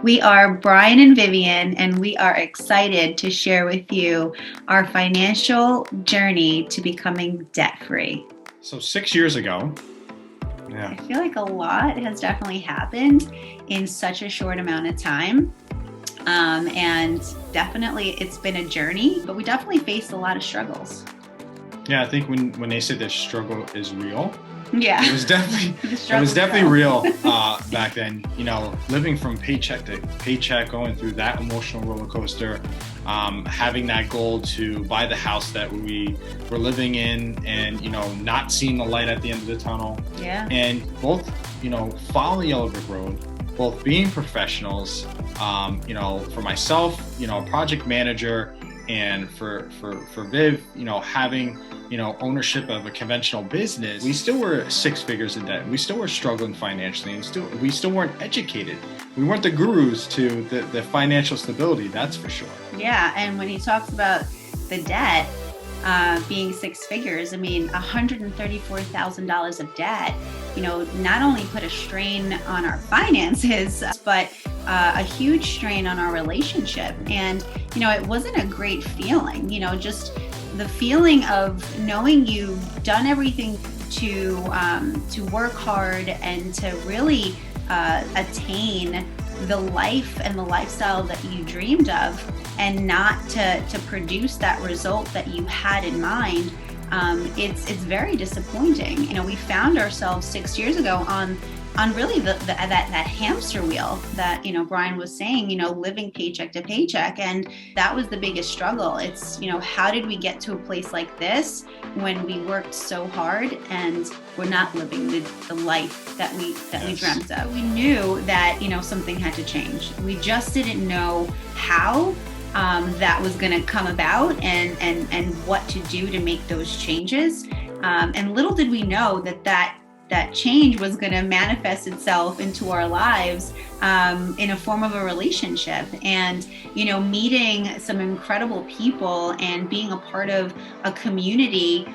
We are Bryan and Vivian, and we are excited to share with you our financial journey to becoming debt-free. So 6 years ago, I feel like a lot has definitely happened in such a short amount of time. And definitely it's been a journey, but we definitely faced a lot of struggles. I think when they said that struggle is real, Yeah, it was definitely real back then. You know, living from paycheck to paycheck, going through that emotional roller coaster, having that goal to buy the house that we were living in, and not seeing the light at the end of the tunnel. Yeah. And both, following the yellow brick road, both being professionals. For myself, a project manager, and for Viv, having ownership of a conventional business, we still were 6 figures in debt. We still were struggling financially, and we still weren't educated. We weren't the gurus to the financial stability, that's for sure. Yeah, and when he talks about the debt being 6 figures, I mean, $134,000 of debt, not only put a strain on our finances, but a huge strain on our relationship. And, it wasn't a great feeling, just the feeling of knowing you've done everything to work hard and to really attain the life and the lifestyle that you dreamed of, and not to produce that result that you had in mind. It's very disappointing. We found ourselves 6 years ago on really that hamster wheel that Bryan was saying, living paycheck to paycheck, and that was the biggest struggle. It's how did we get to a place like this when we worked so hard and we're not living the life that we dreamt of. We knew that something had to change. We just didn't know how that was going to come about and what to do to make those changes. And little did we know that change was going to manifest itself into our lives in a form of a relationship, and meeting some incredible people and being a part of a community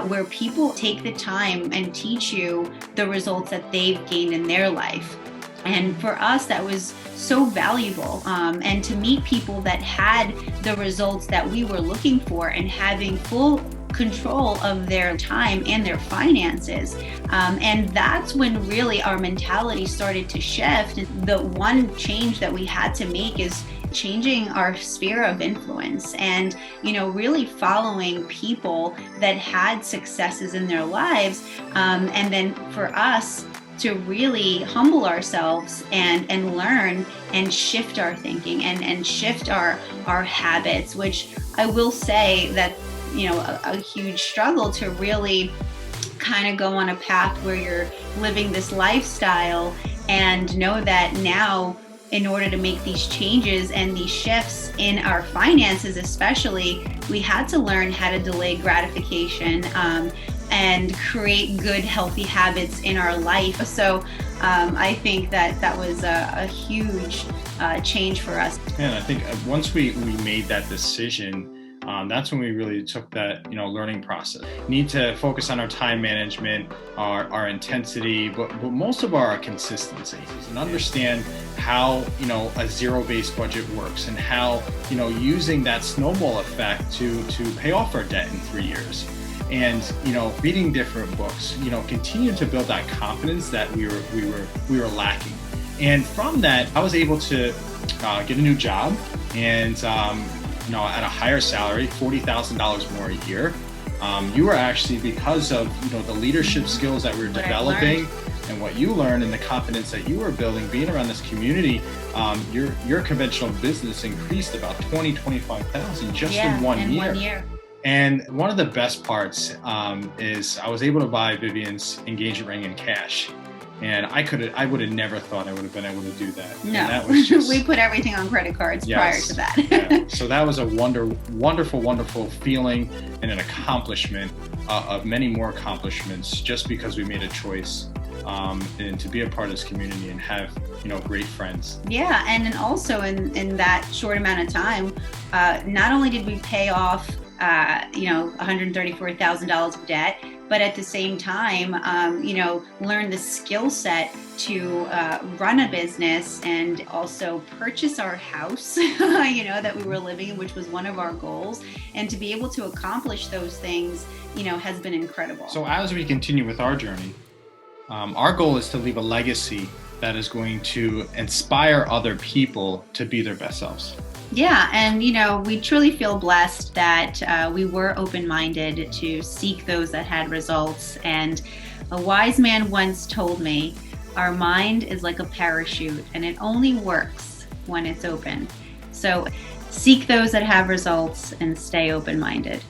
where people take the time and teach you the results that they've gained in their life. And for us, that was so valuable. And to meet people that had the results that we were looking for and having full control of their time and their finances. And that's when really our mentality started to shift. The one change that we had to make is changing our sphere of influence and, really following people that had successes in their lives. And then for us to really humble ourselves and learn and shift our thinking and shift our habits, which I will say that a huge struggle to really kind of go on a path where you're living this lifestyle, and know that now, in order to make these changes and these shifts in our finances especially, we had to learn how to delay gratification and create good, healthy habits in our life. So I think that was a huge change for us. And I think once we made that decision, that's when we really took that learning process. Need to focus on our time management, our intensity, but most of our consistency, and understand how a zero-based budget works, and how using that snowball effect to pay off our debt in 3 years. And reading different books, continue to build that confidence that we were lacking. And from that, I was able to get a new job, and at a higher salary, $40,000 more a year. You were actually, because of the leadership skills that we were developing and what you learned and the confidence that you were building, being around this community, your conventional business increased about $25,000 just in 1 year. 1 year. And one of the best parts is I was able to buy Vivian's engagement ring in cash. And I would have never thought I would have been able to do that. No, and that was just, we put everything on credit cards prior to that. Yeah. So that was a wonderful feeling, and an accomplishment of many more accomplishments, just because we made a choice and to be a part of this community and have great friends. Yeah, and then also in that short amount of time, not only did we pay off $134,000 of debt, but at the same time, learn the skill set to run a business and also purchase our house, that we were living in, which was one of our goals. And to be able to accomplish those things, has been incredible. So as we continue with our journey, our goal is to leave a legacy that is going to inspire other people to be their best selves. Yeah, and we truly feel blessed that we were open-minded to seek those that had results. And a wise man once told me, our mind is like a parachute and it only works when it's open. So seek those that have results and stay open-minded.